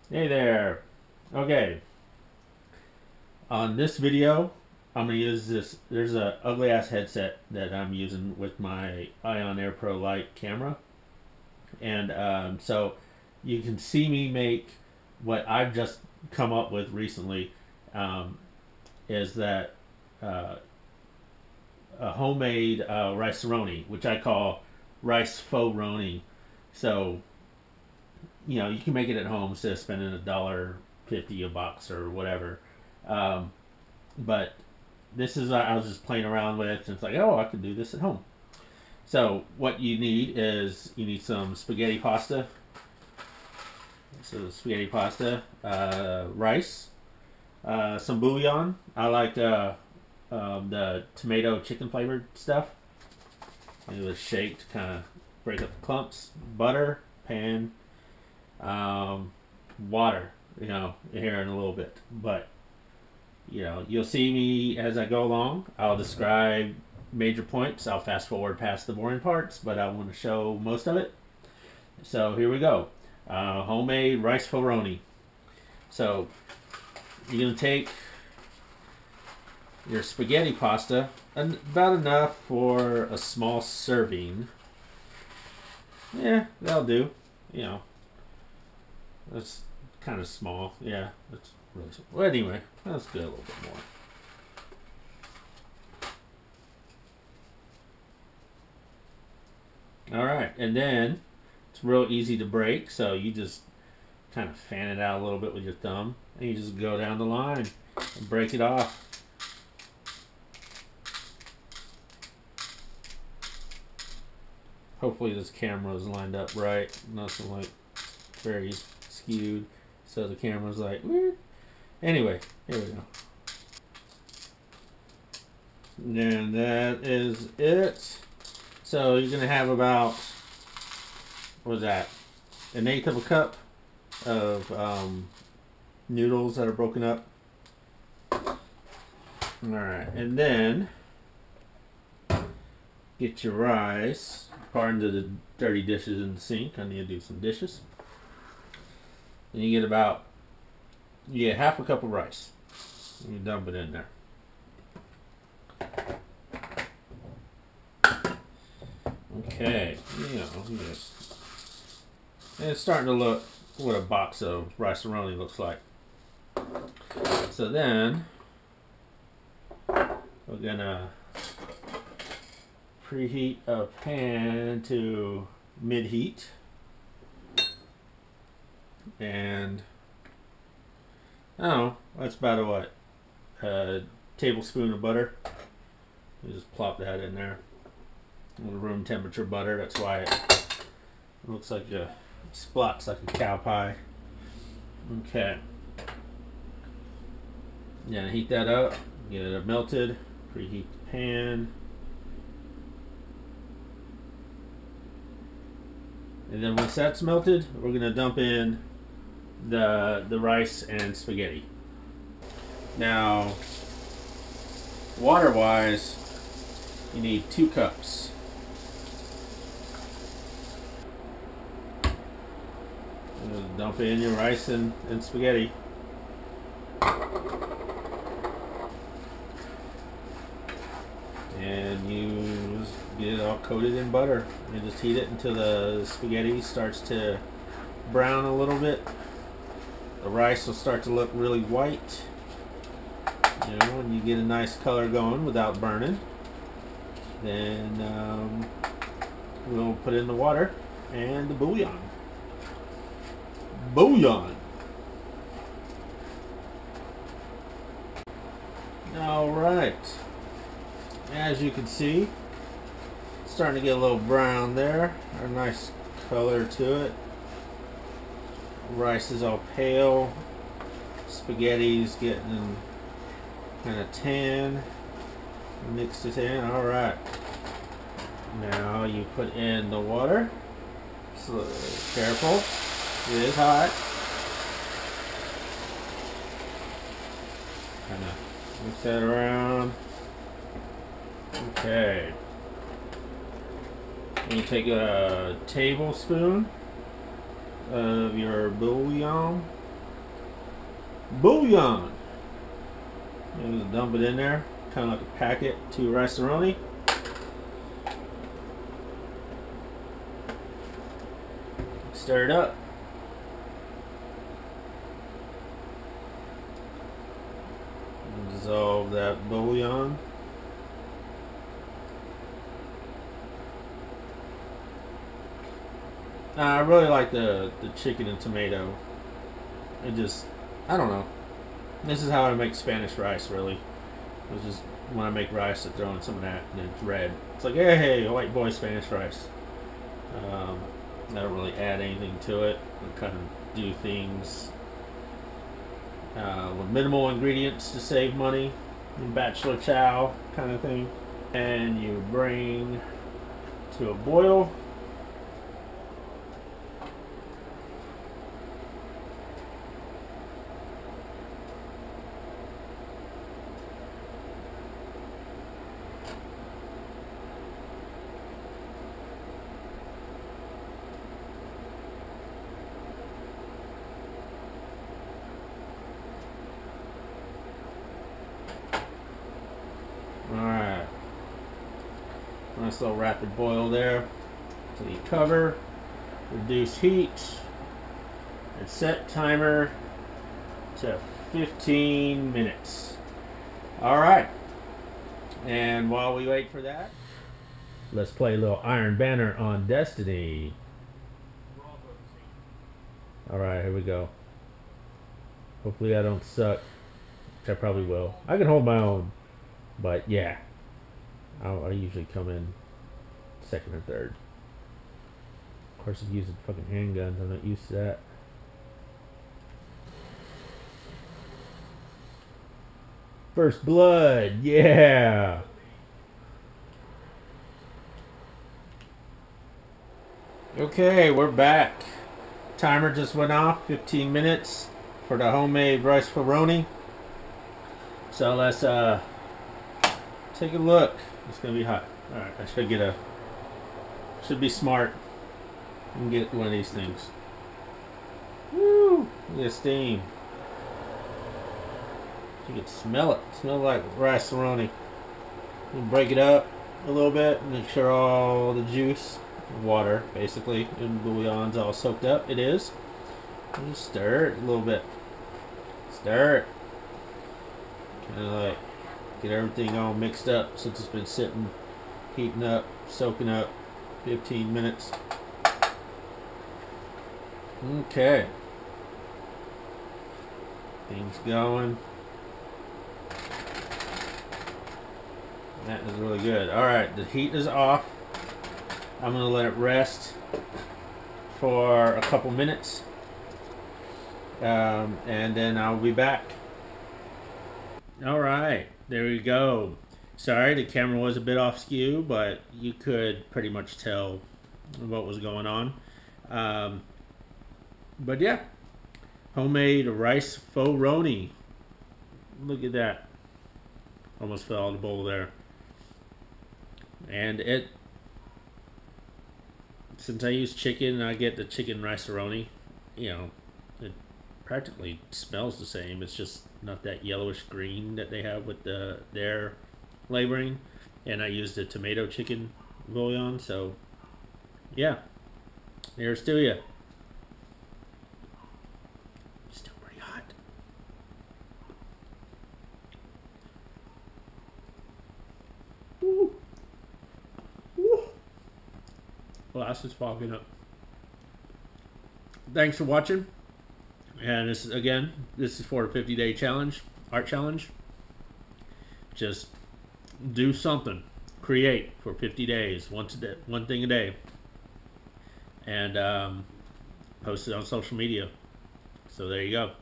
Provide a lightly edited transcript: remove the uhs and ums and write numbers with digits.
Hey there. Okay, on this video, I'm gonna use this. There's a ugly ass headset that I'm using with my Ion Air Pro Lite camera, and so you can see me make what I've just come up with recently. Um, is that uh, a homemade rice-o-roni, which I call rice-faux-roni. So you can make it at home instead of spending $1.50 a box or whatever. Um, but this is I was just playing around with, and it's like, oh, I could do this at home. So what you need is you need some spaghetti pasta. So spaghetti pasta, rice, some bouillon. I like the tomato chicken flavored stuff. It was shaked, kind of break up the clumps. Butter, pan, water. Here in a little bit, but you'll see me as I go along. I'll describe major points. I'll fast forward past the boring parts, but I want to show most of it. So here we go. Homemade rice-faux-roni. So you're going to take your spaghetti pasta, about enough for a small serving. Yeah, that'll do. That's kind of small. Yeah, that's really small. Well, anyway, let's do a little bit more. All right, and then it's real easy to break, so you just kind of fan it out a little bit with your thumb, and you just go down the line and break it off. Hopefully this camera is lined up right, nothing like very skewed, so the camera's like weird. Anyway, here we go. And that is it. So you're gonna have about, what was that, an eighth of a cup of noodles that are broken up. All right, and then get your rice. Pardon the dirty dishes in the sink. I need to do some dishes. Then you get half a cup of rice. And you dump it in there. Okay, and it's starting to look what a box of rice-a-roni looks like. So then we're gonna preheat a pan to mid-heat, and I don't know, that's about a tablespoon of butter. You just plop that in there. Room temperature butter. That's why it looks like splots like a cow pie. Okay. Yeah, heat that up. Get it melted. Preheat the pan. And then once that's melted, we're gonna dump in the rice and spaghetti. Now, water-wise, you need 2 cups. Dump in your rice and spaghetti. And you just get it all coated in butter. And just heat it until the spaghetti starts to brown a little bit. The rice will start to look really white. When you get a nice color going without burning. Then we'll put in the water and the bouillon. All right. As you can see, it's starting to get a little brown there. A nice color to it. Rice is all pale. Spaghetti's getting kind of tan. Mix it in. All right. Now you put in the water. So careful. It is hot. Kind of mix that around. Okay. And you take a tablespoon of your bouillon bouillon. And just dump it in there, kind of like a packet to rice-o-roni. Stir it up. Dissolve that bouillon. I really like the chicken and tomato. It just, I don't know. This is how I make Spanish rice, really. It's just when I make rice, I throw in some of that, and it's red. It's like, hey, white boy Spanish rice. I don't really add anything to it. I kind of do things with minimal ingredients to save money. Bachelor chow kind of thing. And you bring to a boil. Alright. Nice little rapid boil there. So you cover, reduce heat, and set timer to 15 minutes. Alright. And while we wait for that, let's play a little Iron Banner on Destiny. Alright, here we go. Hopefully I don't suck. I probably will. I can hold my own. But yeah, I usually come in second or third. Of course, I'm using fucking handguns. I'm not used to that. First blood, yeah. Okay, we're back. Timer just went off. 15 minutes for the homemade rice-faux-roni. So let's take a look. It's gonna be hot. Alright, I should get should be smart and get one of these things. Woo! Look at the steam. You can smell it. Smell like rice-o-roni. You break it up a little bit, make sure all the juice, water basically, and bouillon's all soaked up. It is. And just stir it a little bit. Stir it. Kind of like get everything all mixed up since it's been sitting, heating up, soaking up 15 minutes. Okay. Things going. That is really good. Alright, the heat is off. I'm going to let it rest for a couple minutes. And then I'll be back. Alright, there we go. Sorry, the camera was a bit off skew, but you could pretty much tell what was going on. But yeah, homemade rice-faux-roni. Look at that. Almost fell out of the bowl there. And it, since I use chicken and I get the chicken rice-o-roni, you know, it practically smells the same. It's just not that yellowish green that they have with their flavoring. And I used the tomato chicken bouillon, so yeah, here's to you. Still pretty hot. Woo. Woo. Glass is fogging up. Thanks for watching. And this is for a 50-day challenge, art challenge. Just do something, create for 50 days, once a day, one thing a day, and post it on social media. So there you go.